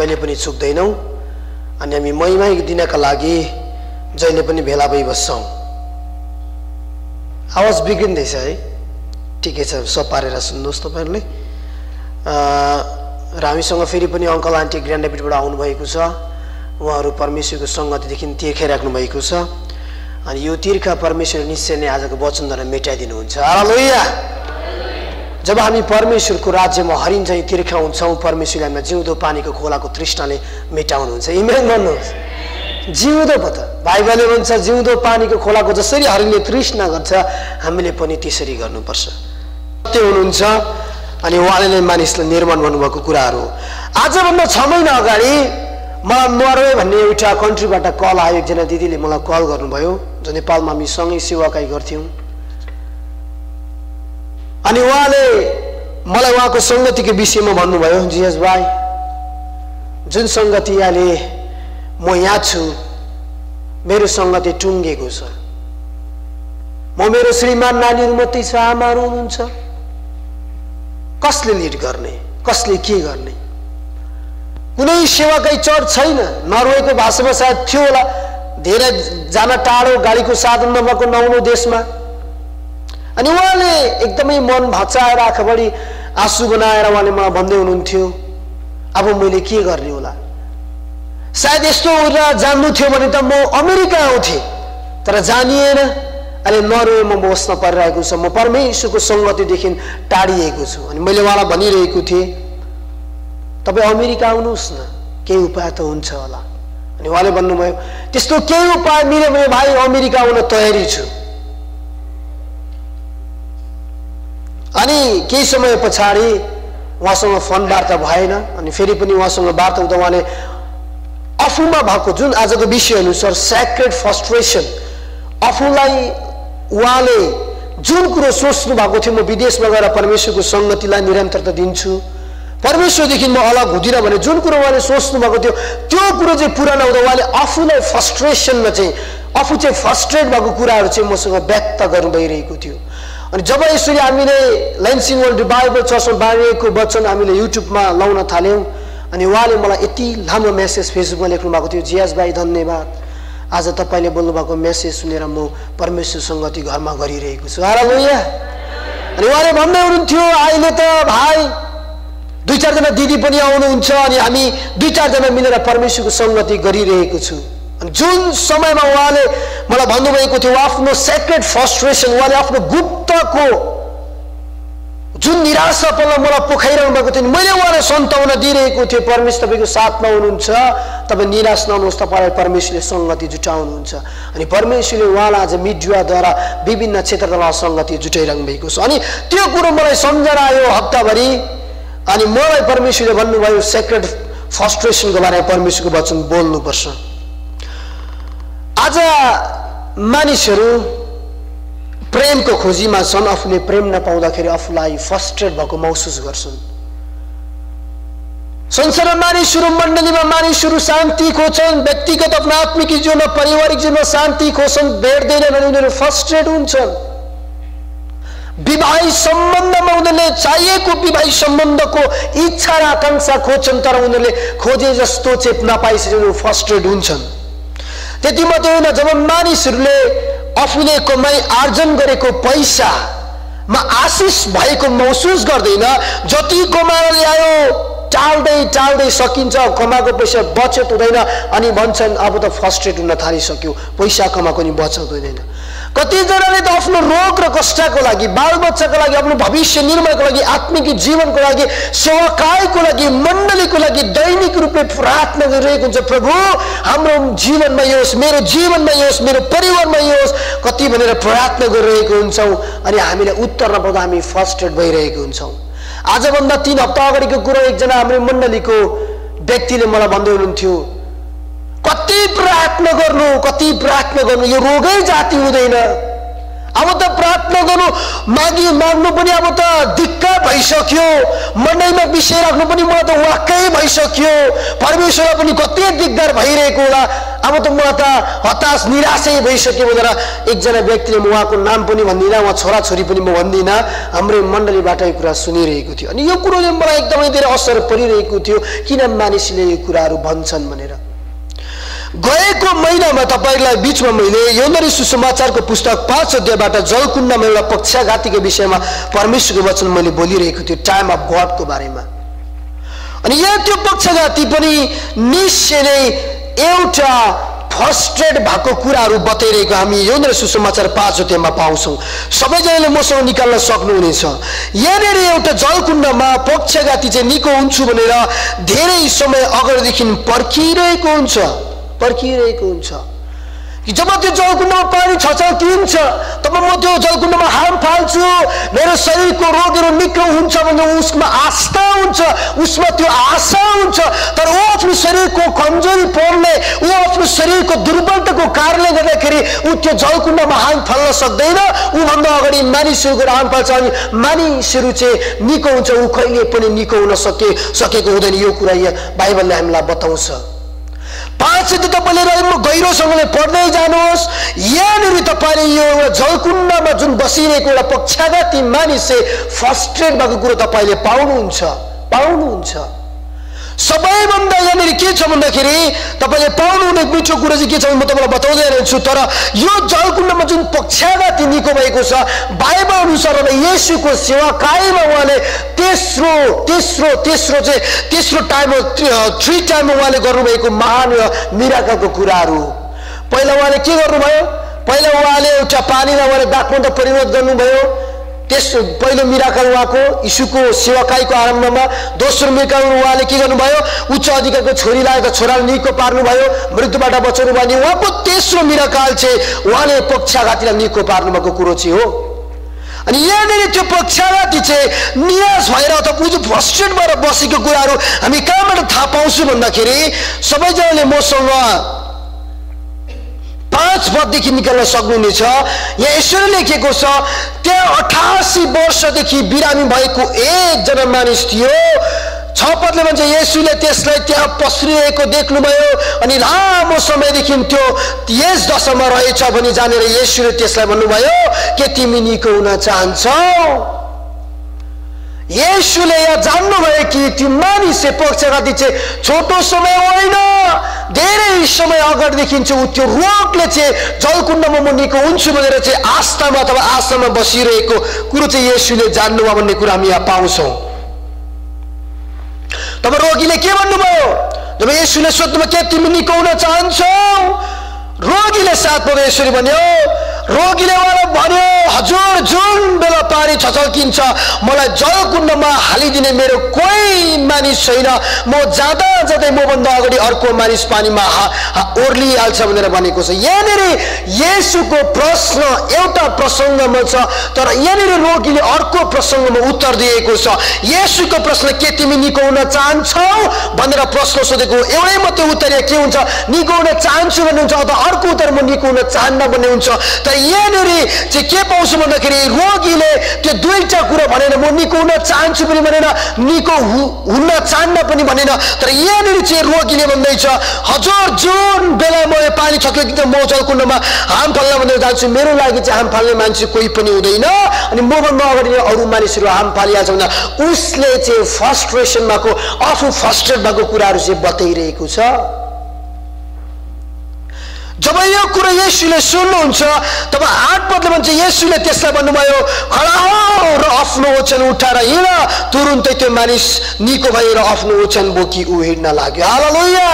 कहिले पनि चुक्दैनौँ अनि हामी महिमा दिनका लागि जहिले पनि भेला भई बस्छौँ। आवाज बिग्रिँदैछ है? ठिकै छ, सपारेर सुन्नुहोस् तपाईहरुले। र हामीसँग फेरि पनि अङ्कल आन्टी ग्रान्ड ड्याबिटबाट आउनुभएको छ। उहाँहरू परमेश्वरको सङ्गतिदेखि तिर्खाइराख्नु भएको छ अनि यो तिर्खा परमेश्वर निश्चय नै आजको वचनद्वारा मेटाइदिनुहुन्छ। हालेलुया। जब हामी परमेश्वरको राज्यमा हरिन्छौँ, तिर्खा हुन्छौँ, परमेश्वरले हामीलाई जिउँदो पानीको खोलाको तृष्णाले मेटाउनुहुन्छ। आमेन भन्नुहोस्। जिउँदो पो त बाइबलले भन्छ जिउँदो पानीको खोलाको जसरी हरिणले तृष्णा गर्छ हामीले पनि त्यसरी गर्नुपर्छ। सत्य हुनुहुन्छ अनि उहाँले नै मानिसलाई निर्माण गर्नुभएको कुराहरू। आजभन्दा 6 महिना अगाडि मलाई नर्वे भन्ने एउटा कन्ट्रीबाट कल आयो। एकजना दिदीले मलाई कल गर्नुभयो जो नेपालमा हामी सँगै सेवाकाई गर्थ्यौँ अनि उहाँले मलाई उहाँको सङ्गतिको विषयमा भन्नुभयो, जिएस भाइ जुन सङ्गति अहिले म यहाँ छु मेरो सङ्गति टुङ्गेको छ। म मेरो श्रीमान नानीहरू मात्रै छ, आमाहरू हुनुहुन्छ, कसले लिड गर्ने, कसले के गर्ने? कुनै सेवाकै चर्च छैन। नर्वेको भाषामा सायद थियो होला, धेरै जान टाढो गाडीको साधन नभएको 9औं देशमा। अनि उहाँले एकदमै मन भचाएर आँखाभरि आँसु बनाएर उहाँले मलाई भन्दै हुनुहुन्थ्यो, अब मैले के गर्ने होला? सायद यस्तो जान्नु थियो भने त म अमेरिका आउँथेँ, तर जानिएन। अहिले नर्वेमा बस्न परिरहेको छ। म परमेश्वरको सङ्गतिदेखि टाढिएको छु। अनि मैले उहाँलाई भनिरहेको थिएँ, तपाईँ अमेरिका आउनुहोस् न, केही उपाय त हुन्छ होला। अनि उहाँले भन्नुभयो, त्यस्तो केही उपाय मिल्यो भने भाइ अमेरिका आउन तयारी छु। अनि केही समय पछाडि उहाँसँग फोन वार्ता भएन। अनि फेरि पनि उहाँसँग वार्ता हुँदा उहाँले आफूमा भएको जुन आजको विषय अनुसार सेक्रेड फ्रस्ट्रेसन, आफूलाई उहाँले जुन कुरो सोच्नु भएको थियो, म विदेशमा गएर परमेश्वरको सङ्गतिलाई निरन्तरता दिन्छु, परमेश्वरदेखि म अलग हुँदिनँ भने जुन कुरो उहाँले सोच्नु भएको थियो त्यो कुरो चाहिँ पुरा नहुँदा उहाँले आफूलाई फ्रस्ट्रेसनमा चाहिँ आफू चाहिँ फ्रस्ट्रेट भएको कुराहरू चाहिँ मसँग व्यक्त गर्नु भइरहेको थियो। अनि जब यसरी हामीले लेन्सिङ वर्ल्ड बाइबल चर्चमा बाँडिएको वचन हामीले युट्युबमा लाउन थाल्यौँ अनि उहाँले मलाई यति लामो मेसेज फेसबुकमा लेख्नु भएको थियो, जियास भाइ धन्यवाद, आज तपाईँले बोल्नुभएको मेसेज सुनेर म परमेश्वर सङ्गति घरमा गरिरहेको छु। हालेलुया। अनि उहाँले भन्दै हुनुहुन्थ्यो, अहिले त भाइ 2-4 जना दिदी पनि आउनुहुन्छ अनि हामी 2-4 जना मिलेर परमेश्वरको सङ्गति गरिरहेको छु। अनि जुन समयमा उहाँले मलाई भन्नुभएको थियो आफ्नो सेक्रेट फ्रस्ट्रेसन, उहाँले आफ्नो गुप्तको जुन निराशापनलाई मलाई पोखाइरहनु भएको थियो, मैले उहाँलाई सन्ताउना दिइरहेको थिएँ, परमेश्वर तपाईँको साथमा हुनुहुन्छ, तपाईँ निराश नहुनुहोस्, तपाईँलाई परमेश्वरले सङ्गति जुटाउनुहुन्छ। अनि परमेश्वरले उहाँलाई आज मिडियाद्वारा विभिन्न क्षेत्रद्वारा सङ्गति जुटाइरहनु भएको छ। अनि त्यो कुरो मलाई सम्झना आयो हप्ताभरि। अनि मलाई परमेश्वरले भन्नुभयो सेक्रेट फ्रस्ट्रेसनको बारेमा परमेश्वरको वचन बोल्नुपर्छ। आज मानिसहरू प्रेमको खोजीमा छन्, आफूले प्रेम नपाउँदाखेरि आफूलाई फ्रस्ट्रेट भएको महसुस गर्छन्। संसारमा मानिसहरू, मण्डलीमा मानिसहरू शान्ति खोज्छन्, व्यक्तिगत आफ्नो आत्मिक जीवनमा पारिवारिक जीवनमा शान्ति खोज्छन्, भेट्दैनन् अनि उनीहरू फ्रस्ट्रेट हुन्छन्। विवाहित सम्बन्धमा उनीहरूले चाहिएको विवाहित सम्बन्धको इच्छा र आकाङ्क्षा खोज्छन्, तर उनीहरूले खोजे जस्तो चाहिँ नपाइसकेपछि उनीहरू फ्रस्ट्रेट हुन्छन्। त्यति मात्रै होइन, जब मानिसहरूले आफूले कमाई आर्जन गरेको पैसामा आशिष भएको महसुस गर्दैन, जति कमाएर ल्यायो टाल्दै सकिन्छ, कमाएको पैसा बचत हुँदैन अनि भन्छन् अब त फ्रस्ट्रेट हुन थालिसक्यो, पैसा कमाएको नि बचत हुँदैन। कतिजनाले त आफ्नो रोग र कष्टको लागि, बालबच्चाको लागि, आफ्नो भविष्य निर्माणको लागि, आत्मिक जीवनको लागि, सेवाकाईको लागि, मण्डलीको लागि दैनिक रूपले प्रार्थना गरिरहेको हुन्छ, प्रभु हाम्रो जीवनमा यो होस्, मेरो जीवनमा यो होस्, मेरो परिवारमा यो होस्, कति भनेर प्रार्थना गरिरहेको हुन्छौँ अनि हामीले उत्तर नपाउँदा हामी फ्रस्ट्रेट भइरहेको हुन्छौँ। आजभन्दा 3 हप्ता अगाडिको कुरो एकजना हाम्रो मण्डलीको व्यक्तिले मलाई भन्दै हुनुहुन्थ्यो, कति प्रार्थना गर्नु, यो रोगै जाति हुँदैन, अब त प्रार्थना गर्नु माग्नु पनि अब त दिक्क भइसक्यो, मन्डलीमा विषय राख्नु पनि मलाई त वाक्कै भइसक्यो, परमेश्वरलाई पनि कति दिगदार भइरहेको होला, अब त म त हताश निराशै भइसक्यो भनेर एकजना व्यक्तिले, म उहाँको नाम पनि भन्दिनँ, उहाँ छोराछोरी पनि म भन्दिनँ, हाम्रै मण्डलीबाट यो कुरा सुनिरहेको थियो। अनि यो कुरोले मलाई एकदमै धेरै असर परिरहेको थियो, किन मानिसले यो कुराहरू भन्छन् भनेर। गएको महिनामा तपाईलाई बीचमा मैले यौनरी सुसमाचारको पुस्तक 5 अध्यायबाट जलकुण्डमा एउटा पक्षाघातीको विषयमा परमेश्वरको वचन मैले बोलिरहेको थिएँ, टाइम अफ गडको बारेमा। अनि यहाँ त्यो पक्षाघाती पनि निश्चय नै एउटा फ्रस्ट्रेट भएको कुराहरू बताइरहेको हामी यौनरी सुसमाचार 5 अध्यायमा पाउँछौँ। सबैजनाले मसँग निकाल्न सक्नुहुनेछ। यहाँनिर एउटा जलकुण्डमा पक्षाघाती चाहिँ निको हुन्छु भनेर धेरै समय अगाडिदेखि पर्खिरहेको हुन्छ कि जब त्यो जलकुण्डमा पानी छचल्किन्छ तब म त्यो जलकुण्डमा हाम फाल्छु, मेरो शरीरको रोगहरू निको हुन्छ भन्ने उसमा आस्था हुन्छ, उसमा त्यो आशा हुन्छ। तर ऊ आफ्नो शरीरको कमजोरी पर्ने, ऊ आफ्नो शरीरको दुर्बलताको कारणले गर्दाखेरि ऊ त्यो जलकुण्डमा हाम फाल्न सक्दैन। ऊभन्दा अगाडि मानिसहरूको हाम फाल्छ अनि मानिसहरू चाहिँ निको हुन्छ, ऊ कहिले पनि निको हुन सकेको हुँदैन। यो कुरा बाइबलले हामीलाई बताउँछ। 5 तपाईँले गहिरोसँगले पढ्दै जानुहोस्। यहाँनिर तपाईँले यो जलकुण्डमा जुन बसिरहेको एउटा पक्षाघाती मानिस चाहिँ फ्रस्ट्रेट भएको कुरो तपाईँले पाउनुहुन्छ। सबैभन्दा यहाँनिर के छ भन्दाखेरि तपाईँले पाउनुहुने मिठो कुरो चाहिँ के छ म तपाईँलाई बताउँदै रहन्छु। तर यो जलकुण्डमा जुन पक्षाघाती निको भएको छ, बाइबल अनुसार येशूको सेवाकाईमा उहाँले तेस्रो टाइम 3 टाइममा उहाँले गर्नुभएको महान मिराकलको कुराहरू। पहिला उहाँले के गर्नुभयो? पहिला उहाँले एउटा पानीलाई उहाँले दाखमन्त परिवर्तन गर्नुभयो। पहिलो मिराकल उहाँको यीशुको सेवाकाईको आरम्भमा। दोस्रो मिराकल उहाँले के गर्नुभयो? उच्च अधिकारको छोरीलाई त छोराले निको पार्नुभयो, मृत्युबाट बचाउनु भयो। उहाँको तेस्रो मिराकल चाहिँ उहाँले पक्षाघातीलाई निको पार्नु भएको कुरो चाहिँ हो। अनि यहाँनिर त्यो पक्षाघाती चाहिँ निराश भएर अथवा फ्रस्ट्रेट भएर बसेको कुराहरू हामी कहाँबाट थाहा पाउँछौँ भन्दाखेरि सबैजनाले मसँग 5 पददेखि निकाल्न सक्नुहुनेछ। यहाँ यसरी लेखेको छ, त्यहाँ 88 वर्षदेखि बिरामी भएको एकजना मानिस थियो। 6 पदले भन्छ येशूले त्यसलाई त्यहाँ पस्रिरहेको देख्नुभयो अनि लामो समयदेखि त्यो यस दशामा रहेछ भनी जानेर येशूले त्यसलाई भन्नुभयो, के तिमी निको हुन चाहन्छौ? येशूले यहाँ जान्नुभयो कि त्यो मानिस पक्षाघाती चाहिँ छोटो समय होइन, धेरै समय अगाडिदेखि चाहिँ त्यो रोगले चाहिँ जलकुण्डमा म निको हुन्छु भनेर चाहिँ आस्थामा अथवा आशामा बसिरहेको कुरो चाहिँ येशूले जान्नुभयो भन्ने कुरा हामी यहाँ पाउँछौँ। तब रोगीले के भन्नुभयो? जब येशूले सोध्नुभयो के तिमी निको हुन चाहन्छौ? रोगीले साथ पद यसरी भन्यो, रोगीले उहाँलाई भन्यो, हजुर जुन बेला पानी छचल्किन्छ मलाई जलकुण्डमा हालिदिने मेरो कोही मानिस छैन, म जाँदा जाँदै मभन्दा अगाडि अर्को मानिस पानीमा ओर्लिहाल्छ भनेर भनेको छ। यहाँनिर येशूको प्रश्न एउटा प्रसङ्गमा छ, तर यहाँनिर रोगीले अर्को प्रसङ्गमा उत्तर दिएको छ। येशूको प्रश्न के तिमी निको हुन चाहन्छौ भनेर प्रश्न सोधेको एउटै मात्रै उत्तर के हुन्छ? निको हुन चाहन्छु भन्ने हुन्छ, अथवा अर्को उत्तर म निको हुन चाहन्न भन्ने हुन्छ। तर यहाँनिर चाहिँ के पाउँछु भन्दाखेरि रोगीले त्यो दुईटा कुरा भनेन, म निको हुन चाहन्छु पनि भनेन, निको हुन चाहन्न पनि भनेन। तर यहाँनिर चाहिँ रोगीले भन्दैछ, हजुर जुन बेला म यो पानी छचल्किन्छ म जलकुण्डमा हाम फाल्न भनेर जान्छु, मेरो लागि चाहिँ हाम फाल्ने मान्छे कोही पनि हुँदैन अनि मभन्दा अगाडि अरू मानिसहरू हाम फालिहाल्छ भन्दा उसले चाहिँ फ्रस्ट्रेसन भएको, आफू फ्रस्ट्रेट भएको कुराहरू चाहिँ बताइरहेको छ। जब यो कुरा येशूले सुन्नुहुन्छ तब 8 पदले भन्छ येशूले त्यसलाई भन्नुभयो, खडा हो र आफ्नो ओछ्यान उठाएर हिँड। तुरुन्तै त्यो मानिस निको भएर आफ्नो ओछ्यान बोकी ऊ हिँड्न लाग्यो। हालेलुया।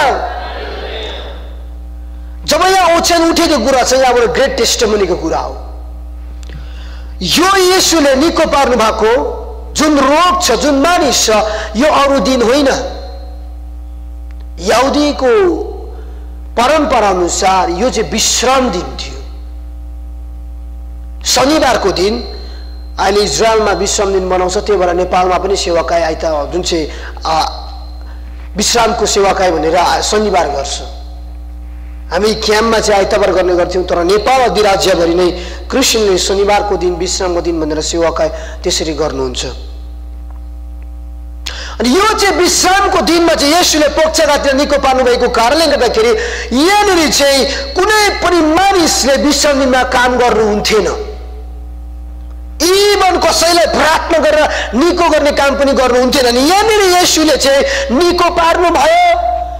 जब यहाँ ओछ्यान उठेको कुरा चाहिँ यहाँबाट ग्रेट टेस्टिमोनीको कुरा हो। यो येशूले निको पार्नु भएको जुन रोग छ, जुन मानिस छ, यो अरू दिन होइन। यहुदीको परम्परा अनुसार यो चाहिँ विश्राम दिन थियो, शनिबारको दिन। अहिले इजरायलमा विश्राम दिन मनाउँछ, त्यही भएर नेपालमा पनि सेवाकाई आइता जुन चाहिँ विश्रामको सेवाकाई भनेर शनिबार गर्छ। हामी क्याम्पमा चाहिँ आइतबार गर्ने गर्थ्यौँ, तर नेपाल अधिराज्यभरि नै क्रिस्चियनले शनिबारको दिन विश्रामको दिन भनेर सेवाकाय त्यसरी गर्नुहुन्छ। अनि यो चाहिँ विश्रामको दिनमा चाहिँ येशूले पक्षघातीलाई निको पार्नु भएको कारणले गर्दाखेरि यहाँनिर चाहिँ कुनै पनि मानिसले विश्राम दिनमा काम गर्नुहुन्थेन। इभन कसैलाई प्रार्थना गरेर निको गर्ने काम पनि गर्नुहुन्थेन। अनि यहाँनिर येशूले चाहिँ निको पार्नु भयो।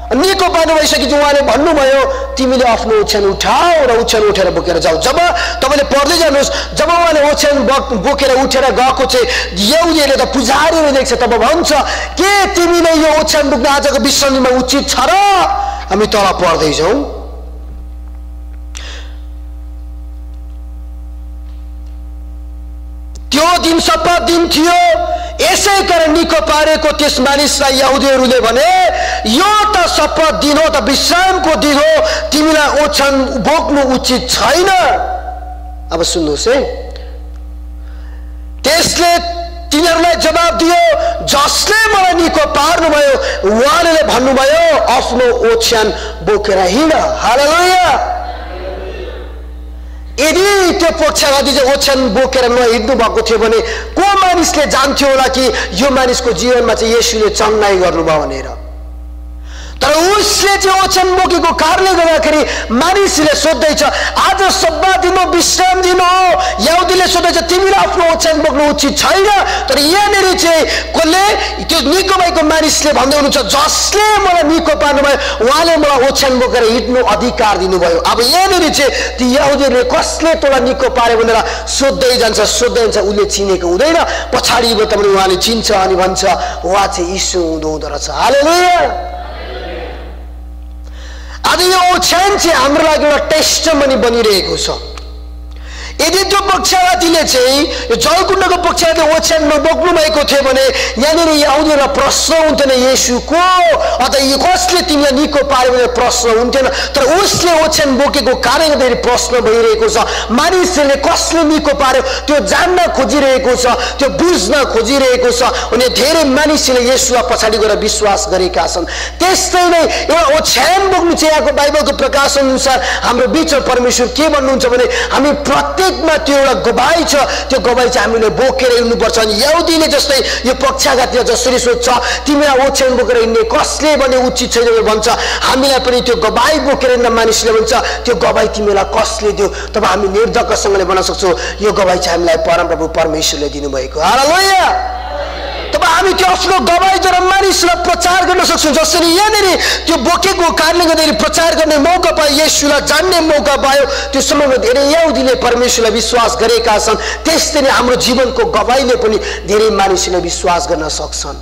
निको पार्नु भइसकेपछि उहाँले भन्नुभयो तिमीले आफ्नो ओछ्यान उठाऊ र ओछ्यान उठेर बोकेर जाऊ। जब तपाईँले पढ्दै जानुहोस्, जब उहाँले ओछ्यान बोकेर उठेर गएको चाहिँ यहुदीहरूले त पुजारीहरू देख्छ, तब भन्छ के तिमीले यो ओछ्यान बोक्न आजको विश्राममा उचित छ र? हामी तल पढ्दै जाउँ। त्यो दिन शपथ दिन थियो, यसै कारण निको पारेको त्यस मानिसलाई यहुदीहरूले भने यो त शपथ दिन हो, त विश्रामको दिन हो, तिमीलाई ओछ्यान बोक्नु उचित छैन। अब सुन्नुहोस् है, त्यसले तिनीहरूलाई जवाब दियो जसले मलाई निको पार्नुभयो उहाँले भन्नुभयो आफ्नो ओछ्यान बोकेर हिँड। हालेलुया। यदि त्यो पक्षघाती चाहिँ ओछ्यान बोकेर नहिँड्नु भएको थियो भने को मानिसले जान्थ्यो होला कि यो मानिसको जीवनमा चाहिँ येशूले चङ्गाई गर्नुभयो भनेर? तर उसले चाहिँ ओछ्यान बोकेको कारणले गर्दाखेरि मानिसले सोध्दैछ आज सब्बात दिन हो, विश्राम दिन हो। यहुदीले सोध्दैछ तिमीले आफ्नो ओछ्यान बोक्नु उचित छैन। तर यहाँनिर चाहिँ कसले त्यो निको भएको मानिसले भन्दै हुनुहुन्छ जसले मलाई निको पार्नुभयो उहाँले मलाई ओछ्यान बोकेर हिँड्नु अधिकार दिनुभयो। अब यहाँनिर चाहिँ ती यहुदीहरूले कसले तँलाई निको पार्यो भनेर सोध्दै जान्छ उसले चिनेको हुँदैन। पछाडिबाट पनि उहाँले चिन्छ अनि भन्छ उहाँ चाहिँ यीशु हुँदो रहेछ। हालेलुया। आज यो ओछ्यान चाहिँ हाम्रो लागि एउटा टेस्टमनी बनिरहेको छ। यदि त्यो पक्षघातीले चाहिँ यो जलकुण्डको पक्षघातीले ओछ्यान नबोक्नु भएको थियो भने यहाँनिर यहुदीहरूलाई प्रश्न हुन्थेन येशू को अथवा यो कसले तिमीलाई निको पार्यो भनेर प्रश्न हुन्थेन। तर उसले ओछ्यान बोकेको कारणले गर्दाखेरि प्रश्न भइरहेको छ। मानिसहरूले कसले निको पार्यो त्यो जान्न खोजिरहेको छ, त्यो बुझ्न खोजिरहेको छ। अनि धेरै मानिसले येशूलाई पछाडि गएर विश्वास गरेका छन्। त्यस्तै नै एउटा ओछ्यान बोक्नु चाहिँ यहाँको बाइबलको प्रकाश अनुसार हाम्रो बिचमा परमेश्वर के भन्नुहुन्छ भने हामी प्रत्येकमा त्यो एउटा गवाही छ, त्यो गवाही चाहिँ हामीले बोकेर हिँड्नुपर्छ। अनि यहुदीले जस्तै यो पक्षघातीले जसरी सोध्छ तिमीलाई ओछ्यान बोकेर हिँड्ने कसले भने उचित छैन भन्छ, हामीलाई पनि त्यो गवाही बोकेर हिँड्न मानिसले भन्छ त्यो गवाही तिमीलाई कसले दियो? तब हामी निर्धक्कसँगले भन्न सक्छौँ यो गवाही चाहिँ हामीलाई परमप्रभु परमेश्वरले दिनुभएको। हालेलुया। तब हामी त्यो आफ्नो गवाहीद्वारा मानिसलाई प्रचार गर्न सक्छौँ। जसरी यहाँनिर त्यो बोकेको कारणले गर्दाखेरि प्रचार गर्ने मौका पायो, येशूलाई जान्ने मौका पायो। त्यो समयमा धेरै यहुदीले परमेश्वरलाई विश्वास गरेका छन्। त्यस्तै नै हाम्रो जीवनको गवाहीले पनि धेरै मानिसले विश्वास गर्न सक्छन्।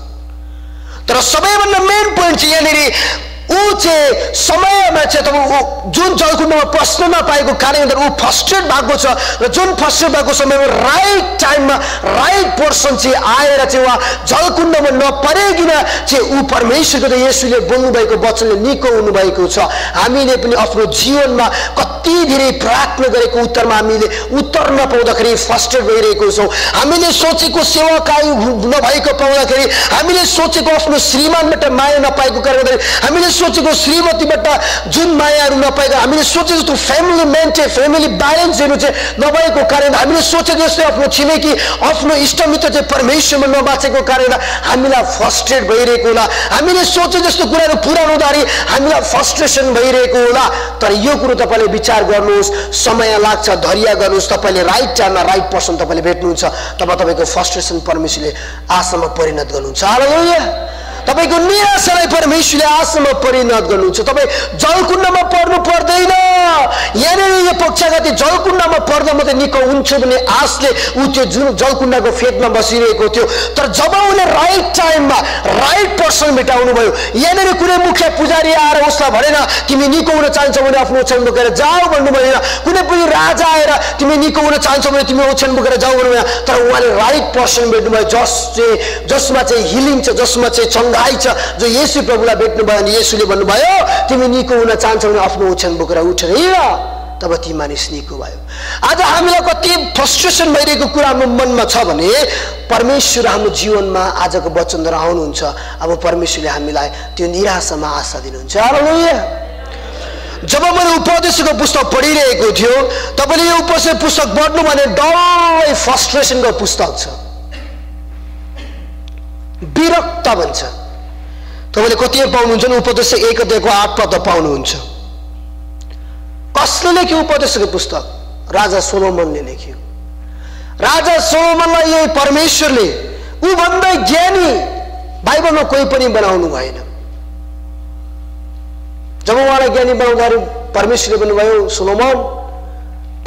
तर सबैभन्दा मेन पोइन्ट चाहिँ यहाँनिर ऊ चाहिँ समयमा चाहिँ तपाईँ जुन जलकुण्डमा पस्न नपाएको कारणले गर्दा ऊ फ्रस्ट्रेट भएको छ र जुन फ्रस्ट्रेट भएको समयमा राइट टाइममा राइट पर्सन चाहिँ आएर चाहिँ उहाँ जलकुण्डमा नपरेकिन चाहिँ ऊ परमेश्वरको त येशूले बोल्नुभएको वचनले निको हुनुभएको छ। हामीले पनि आफ्नो जीवनमा कति धेरै प्रार्थना गरेको उत्तरमा हामीले उत्तर नपाउँदाखेरि फ्रस्ट्रेट भइरहेको छौँ। हामीले सोचेको सेवाकाई नभएको पाउँदाखेरि, हामीले सोचेको आफ्नो श्रीमानबाट माया नपाएको कारणले हामीले सोचेको श्रीमतीबाट जुन मायाहरू नपाएको, हामीले सोचेको जस्तो फ्यामिली ब्यालेन्सहरू चाहिँ नभएको कारण, हामीले सोचेको जस्तो आफ्नो छिमेकी आफ्नो इष्टमित्र चाहिँ परमेश्वरमा नबाचेको कारण हामीलाई फ्रस्ट्रेट भइरहेको होला। हामीले सोचे जस्तो कुराहरू पुरा नहुँदाखेरि हामीलाई फ्रस्ट्रेसन भइरहेको होला। तर यो कुरो तपाईँले विचार गर्नुहोस्, समय लाग्छ, धैर्य गर्नुहोस्। तपाईँले राइट टाइममा राइट पर्सन तपाईँले भेट्नुहुन्छ, तब तपाईँको फ्रस्ट्रेसन परमेश्वरले आशामा परिणत गर्नुहुन्छ। हालेलुया। तपाईँको निराशालाई परमेश्वरले आशामा परिणत गर्नुहुन्छ। तपाईँ जलकुण्डमा पर्नु पर्दैन। यहाँनिर यो पक्षघाती जलकुण्डमा पर्दा मात्रै निको हुन्छ भन्ने आशले ऊ त्यो जुन जलकुण्डको फेदमा बसिरहेको थियो। तर जब उसले राइट टाइममा राइट पर्सन भेटाउनु भयो, यहाँनिर कुनै मुख्य पुजारी आएर उसलाई भनेन तिमी निको हुन चाहन्छौ भने आफ्नो ओछ्यान बोकेर जाऊ भन्नु भएन। कुनै पनि राजा आएर तिमी निको हुन चाहन्छौ भने तिमी ओछ्यान बोकेर जाऊ भन्नु भएन। तर उहाँले राइट पर्सन भेट्नुभयो जसमा चाहिँ हिलिङ छ, जसमा चाहिँ चङ्गाई छ, जो येशू प्रभुलाई भेट्नुभयो। अनि येशूले भन्नुभयो तिमी निको हुन चाहन्छौ भने आफ्नो ओछ्यान बोकेर उठेर हिँड। तब ती मानिस निको भयो। आज हामीलाई कति फ्रस्ट्रेसन भइरहेको कुरा हाम्रो मनमा छ भने परमेश्वर हाम्रो जीवनमा आजको वचनद्वारा आउनुहुन्छ। अब परमेश्वरले हामीलाई त्यो निराशामा आशा दिनुहुन्छ। हालेलुया। जब मैले उपदेशको पुस्तक पढिरहेको थियो तपाईले यो उपदेश पुस्तक पढ्नु भने डल्लै फ्रस्ट्रेसनको पुस्तक छ विरक्त भन्छ तपाईले कति पाउनुहुन्छ उपदेश 1 अध्यायको 8 पद पाउनुहुन्छ कसले लेख्यो उपदेशको पुस्तक राजा सोलोमनले लेख्यो राजा सोलोमनलाई यही परमेश्वरले उ भन्दै ज्ञानी बाइबलमा कोही पनि बनाउनु भएन जब उहाँलाई ज्ञानी बनाउँदाखेरि परमेश्वरले भन्नुभयो सोलोमन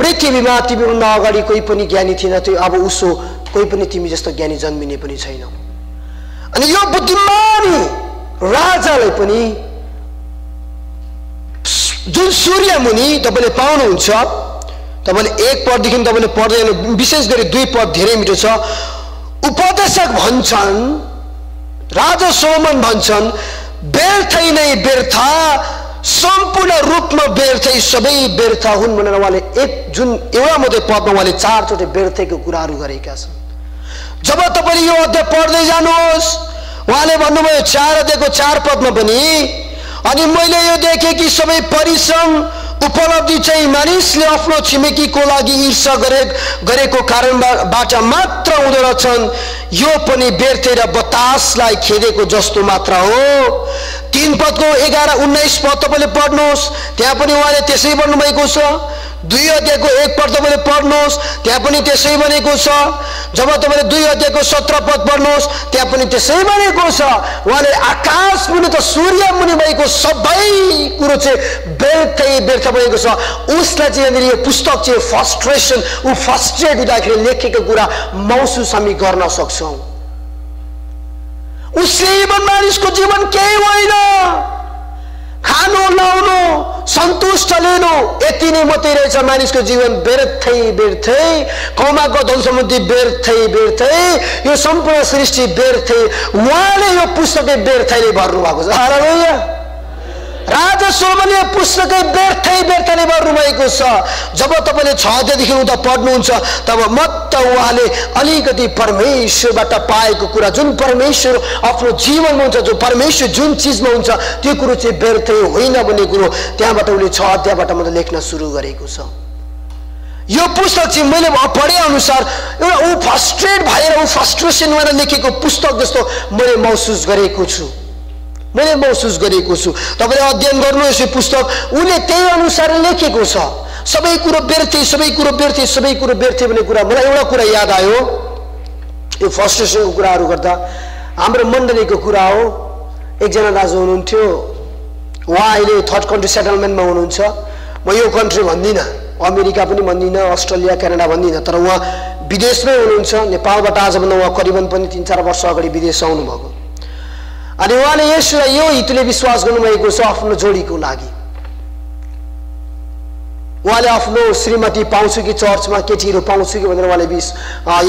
पृथ्वीमा तिमीभन्दा अगाडि कोही पनि ज्ञानी थिएन थियो अब उसो कोही पनि तिमी जस्तो ज्ञानी जन्मिने पनि छैन अनि यो बुद्धिमानी राजालाई पनि जुन सूर्य मुनि तपाईले पाउनुहुन्छ तपाईले 1 पददेखि तपाईले पढ्दै विशेष गरी 2 पद धेरै मिठो छ उपदेशक भन्छन् राजा सोलोमन भन्छन् व्यर्थै नै व्यर्थ सम्पूर्ण रूपमा व्यर्थै सबै व्यर्थ हुन् भनेर उहाँले जुन एउटा मात्रै पदमा उहाँले 4 चोटि व्यर्थैको कुराहरू गरेका छन् जब तपाईले यो अध्याय पढ्दै जानुहोस् उहाँले भन्नुभयो 4 अध्यायको 4 पदमा पनि अनि मैले यो देखे कि सबै परिश्रम उपलब्धि चाहिँ मानिसले आफ्नो छिमेकीको लागि ईर्ष्या गरेको कारणबाट मात्र हुँदो रहेछन् यो पनि व्यर्थै र बतासलाई खेदेको जस्तो मात्र हो 3 पदको 11 19 पद तपाईले पढ्नुहोस् त्यहाँ पनि उहाँले त्यसै भन्नुभएको छ 2 अध्यायको 1 पद तपाईले पढ्नुहोस् त्यहाँ पनि त्यसै भनेको छ जब तपाईले 2 अध्यायको 17 पद पढ्नुहोस् त्यहाँ पनि त्यसै भनेको छ उहाँले आकाश मुनि त सूर्य मुनि भएको सबै कुरो चाहिँ व्यर्थै व्यर्थ भएको छ उसलाई चाहिँ यो पुस्तक चाहिँ फ्रस्ट्रेसन उ फ्रस्ट्रेट हुँदाखेरि लेखेको कुरा महसुस हामी गर्न सक्छौं उसले मानिसको जीवन केही होइन खानु लाउनु सन्तुष्ट लिनु यति नै मात्रै रहेछ मानिसको जीवन व्यर्थै व्यर्थै कमाएको धन सम्पत्ति व्यर्थै व्यर्थै यो सम्पूर्ण सृष्टि व्यर्थै उहाँले यो पुस्तकै व्यर्थैले भर्नु भएको छ हालेलुया राजा सोलोमनले पुस्तकै व्यर्थै व्यर्थले भर्नु भएको छ जब तपाईले 6 अध्यायदेखि उता पढ्नुहुन्छ तब मत उहाँले अलिकति परमेश्वरबाट पाएको कुरा जुन परमेश्वर आफ्नो जीवनमा हुन्छ जो परमेश्वर जुन चीजमा हुन्छ त्यो कुरो चाहिँ व्यर्थै होइन भन्ने कुरो त्यहाँबाट उले 6 अध्यायबाट मैले लेख्न सुरु गरेको छ यो पुस्तक चाहिँ मैले पढे अनुसार एउटा उ फ्रस्ट्रेट भएर उ फ्रस्ट्रेसनमा लेखेको पुस्तक जस्तो मैले महसुस गरेको छु तपाईले अध्ययन गर्नुहोस् यो पुस्तक उले त्यही अनुसार लेखेको छ सबै कुरो व्यर्थै भन्ने कुरा मलाई एउटा कुरा याद आयो यो फ्रस्ट्रेसनको कुराहरू गर्दा हाम्रो मण्डलीको कुरा हो एकजना दाजु हुनुहुन्थ्यो उहाँ अहिले थर्ड कन्ट्री सेटलमेन्टमा हुनुहुन्छ म यो कन्ट्री भन्दिनँ अमेरिका पनि भन्दिनँ अस्ट्रेलिया क्यानाडा भन्दिनँ तर उहाँ विदेशमै हुनुहुन्छ नेपालबाट आजभन्दा उहाँ करिबन पनि 3-4 वर्ष अगाडि विदेश आउनु भएको अनि उहाँले यसलाई यो हितले विश्वास गर्नुभएको छ आफ्नो जोडीको लागि उहाँले आफ्नो श्रीमती पाउँछु कि चर्चमा केटीहरू पाउँछु कि भनेर उहाँले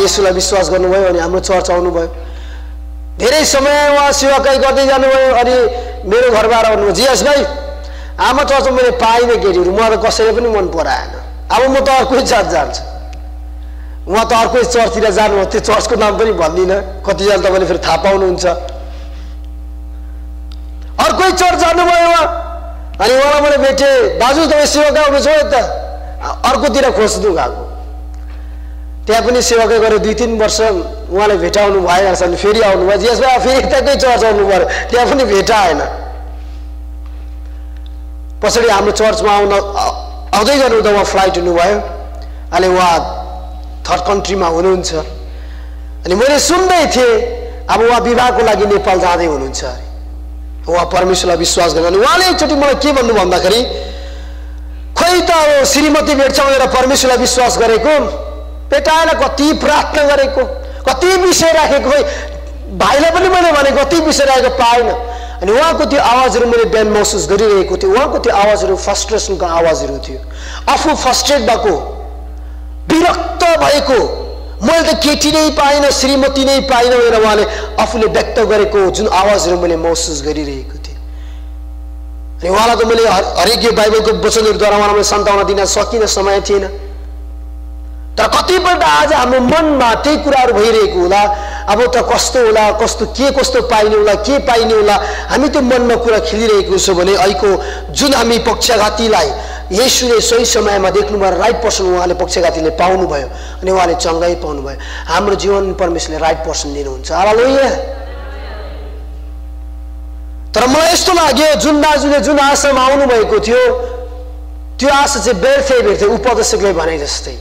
यसलाई विश्वास गर्नुभयो अनि हाम्रो चर्च आउनुभयो धेरै समय उहाँ सेवाकाई गर्दै जानुभयो अनि मेरो घरबाट आउनुभयो जियास भाइ आमा चर्चमा मैले पाइनँ केटीहरू मलाई कसैले पनि मन पराएन अब म त अर्कै चर्च जान्छु उहाँ त अर्कै चर्चतिर जानुभयो त्यो चर्चको नाम पनि भन्दिनँ कतिजना तपाईँले फेरि थाहा पाउनुहुन्छ अर्कै चर्च जानुभयो उहाँ अनि उहाँलाई मैले भेटेँ दाजु तपाईँ सेवाकाई आउनु छ त अर्कोतिर खोज्नु गएको त्यहाँ पनि सेवाकाई गरेर 2-3 वर्ष उहाँलाई भेटाउनु भइरहेछ अनि फेरि आउनुभयो जिएसमा फेरि त्यहाँकै चर्च आउनु पर्यो त्यहाँ पनि भेटाएन पछाडि हाम्रो चर्चमा आउँदै गर्नुहुँदा उहाँ फ्लाइट हुनुभयो अहिले उहाँ थर्ड कन्ट्रीमा हुनुहुन्छ अनि मैले सुन्दै थिएँ अब उहाँ विवाहको लागि नेपाल जाँदै हुनुहुन्छ अरे उहाँ परमेश्वरलाई विश्वास गर्नु अनि उहाँले एकचोटि मलाई के भन्नु भन्दाखेरि खोइ त अब श्रीमती भेट्छ भनेर परमेश्वरलाई विश्वास गरेको पेटाएर कति प्रार्थना गरेको कति विषय राखेको खोइ भाइलाई पनि मैले भने कति विषय राखेको पाएन अनि उहाँको त्यो आवाजहरू मैले बिहान महसुस गरिरहेको थिएँ उहाँको त्यो आवाजहरू फ्रस्ट्रेसनको आवाजहरू थियो आफू फ्रस्ट्रेट भएको विरक्त भएको मैले त केटी नै पाएन श्रीमती नै पाएन भनेर उहाँले आफूले व्यक्त गरेको जुन आवाजहरू मैले महसुस गरिरहेको थिएँ अनि उहाँलाई त मैले हरेक यो बाइबलको वचनहरूद्वारा उहाँलाई मैले सन्ताउन दिन सकिन समय थिएन तर कतिपल्ट आज हाम्रो मनमा त्यही कुराहरू भइरहेको हुँदा अब त कस्तो होला, कस्तो पाइने होला, के पाइने होला, हामी त्यो मनमा कुरा खेलिरहेको छौँ भने अहिलेको जुन हामी पक्षघातीलाई येशूले सही समयमा देख्नुभयो, राइट पर्सन उहाँले पक्षघातीले पाउनुभयो अनि उहाँले चङ्गाई पाउनुभयो। हाम्रो जीवन परमेश्वरले राइट पर्सन दिनुहुन्छ। हालेलुया। तर मलाई यस्तो लाग्यो जुन दाजुले जुन आशामा आउनुभएको थियो त्यो आशा चाहिँ व्यर्थै उपदेशकले भने जस्तै।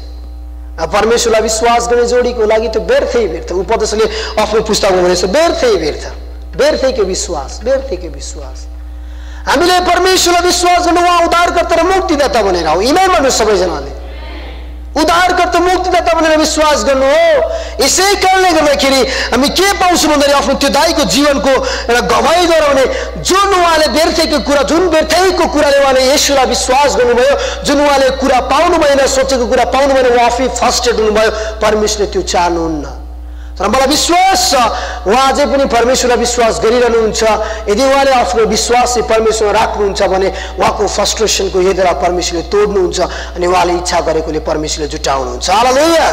परमेश्वरलाई विश्वास गर्ने जोडीको लागि त्यो व्यर्थै उपदेशकले आफ्नो पुस्तकमा भनेछ व्यर्थैको विश्वास। हामीले परमेश्वरलाई विश्वास गर्नु उहाँ उद्धारकर्ता र मुक्तिदाता भनेर हो। इमान गर्नु सबैजनाले उद्धारकर्ता मुक्तिदाता भनेर विश्वास गर्नु हो। यसै कारणले गर्दाखेरि हामी के पाउँछौँ भन्दाखेरि आफ्नो त्यो दाइको जीवनको एउटा गवाहीद्वारा भने जुन उहाँले व्यर्थैको कुराले उहाँले येशूलाई विश्वास गर्नुभयो, जुन उहाँले कुरा पाउनु भएन, सोचेको कुरा पाउनु भएन, उहाँ आफै फर्स्टेड हुनुभयो। परमेश्वरले त्यो चाहनुहुन्न। तर मलाई विश्वास छ उहाँ अझै पनि परमेश्वरलाई विश्वास गरिरहनुहुन्छ। यदि उहाँले आफ्नो विश्वास चाहिँ परमेश्वरमा राख्नुहुन्छ भने उहाँको फ्रस्ट्रेसनको हृदयलाई परमेश्वरले तोड्नुहुन्छ अनि उहाँले इच्छा गरेकोले परमेश्वरले जुटाउनुहुन्छ। हालेलुया।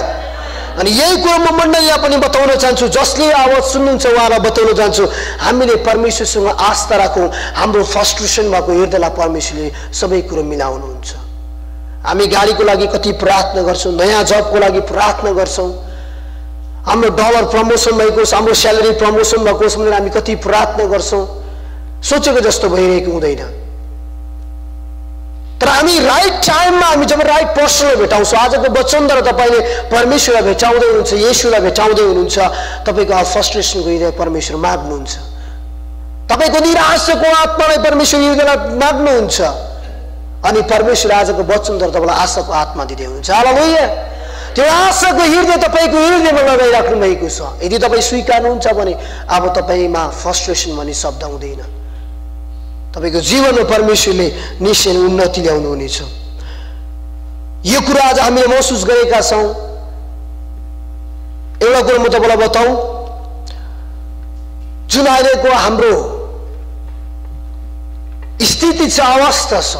अनि यही कुरो म मण्डलीलाई पनि बताउन चाहन्छु, जसले आवाज सुन्नुहुन्छ उहाँलाई बताउन चाहन्छु, हामीले परमेश्वरसँग आस्था राखौँ। हाम्रो फ्रस्ट्रेसन भएको हृदयलाई परमेश्वरले सबै कुरो मिलाउनुहुन्छ। हामी गाडीको लागि कति प्रार्थना गर्छौँ, नयाँ जबको लागि प्रार्थना गर्छौँ, हाम्रो डलर प्रमोसन भएको होस्, हाम्रो स्यालेरी प्रमोसन भएको होस् भनेर हामी कति प्रार्थना गर्छौँ, सोचेको जस्तो भइरहेको हुँदैन। तर हामी राइट टाइममा हामी जब राइट पर्सनलाई भेटाउँछौँ, आजको वचनद्वारा तपाईँले परमेश्वरलाई भेटाउँदै हुनुहुन्छ, येशूलाई भेटाउँदै हुनुहुन्छ, तपाईँको फ्रस्ट्रेसनको हृदय परमेश्वर माग्नुहुन्छ, तपाईँको निराशाको आत्मालाई परमेश्वर हृदयलाई माग्नुहुन्छ अनि परमेश्वर आजको वचनद्वारा तपाईँलाई आशाको आत्मा दिँदै हुनुहुन्छ। हालेलुया। त्यो आशाको हृदय तपाईँको हृदयमा लगाइराख्नु भएको छ। यदि तपाईँ स्वीकार्नुहुन्छ भने अब तपाईँमा फ्रस्ट्रेसन भन्ने शब्द हुँदैन। तपाईँको जीवनमा परमेश्वरले निश्चय उन्नति ल्याउनु हुनेछ। यो कुरा आज हामीले महसुस गरेका छौँ। एउटा कुरो म तपाईँलाई बताउँ, जुन अहिलेको हाम्रो स्थिति छ, अवस्था छ,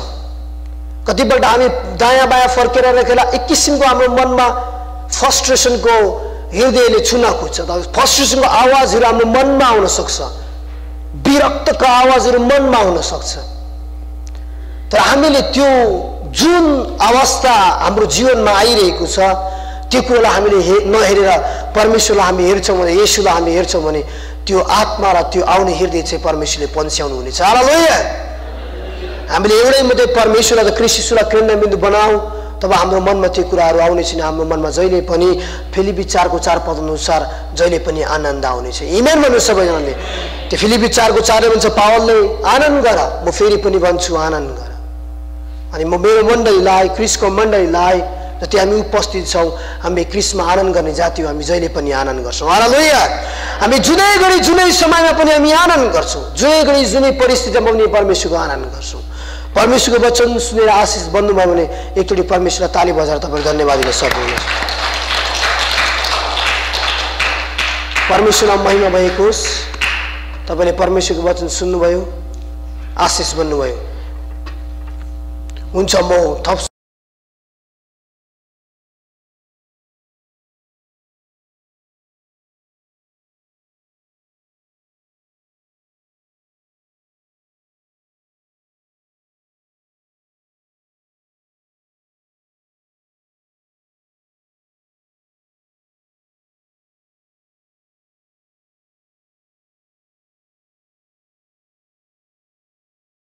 कतिपल्ट हामी दायाँ बायाँ फर्केर राखेर एक किसिमको हाम्रो मनमा फ्रस्ट्रेसनको हृदयले छुन खोज्छ। फ्रस्ट्रेसनको आवाजहरू हाम्रो मनमा आउन सक्छ, विरक्तको आवाजहरू मनमा आउन सक्छ। तर हामीले त्यो जुन अवस्था हाम्रो जीवनमा आइरहेको छ त्यो कुरालाई हामीले नहेरेर परमेश्वरलाई हामी हेर्छौँ भने, येशूलाई हामी हेर्छौँ भने त्यो आत्मा र त्यो आउने हृदय चाहिँ परमेश्वरले पन्स्याउनु हुनेछ। हालेलुया। हामीले एउटै मात्रै परमेश्वरलाई र ख्रीष्ट येशूलाई केन्द्रबिन्दु बनाऊ, तब हाम्रो मनमा त्यो कुराहरू आउनेछन्। हाम्रो मनमा जहिले पनि फिलिपी 4:4 अनुसार जहिले पनि आनन्द आउनेछ। इमान भन्नु सबैजनाले। त्यो फिलिपी 4:4 भन्छ, पावलले आनन्द गर, म फेरि पनि भन्छु आनन्द गर। अनि म मेरो मण्डलीलाई, ख्रीष्टको मण्डलीलाई जति हामी उपस्थित छौँ, हामी ख्रीष्टमा आनन्द गर्ने जाति हो, हामी जहिले पनि आनन्द गर्छौँ। हालेलुया। हामी जुनै घडी जुनै समयमा पनि हामी आनन्द गर्छौँ, जुनै घडी जुनै परिस्थितिमा पनि परमेश्वरको आनन्द गर्छौँ। परमेश्वरको वचन सुनेर आशिष बन्नुभयो भने एकचोटि परमेश्वरलाई ताली बजाएर तपाईँले धन्यवाद दिन सक्नुहुनेछ। परमेश्वरमा महिमा भएको होस्। तपाईँले परमेश्वरको वचन सुन्नुभयो, आशिष बन्नुभयो। हुन्छ, म थप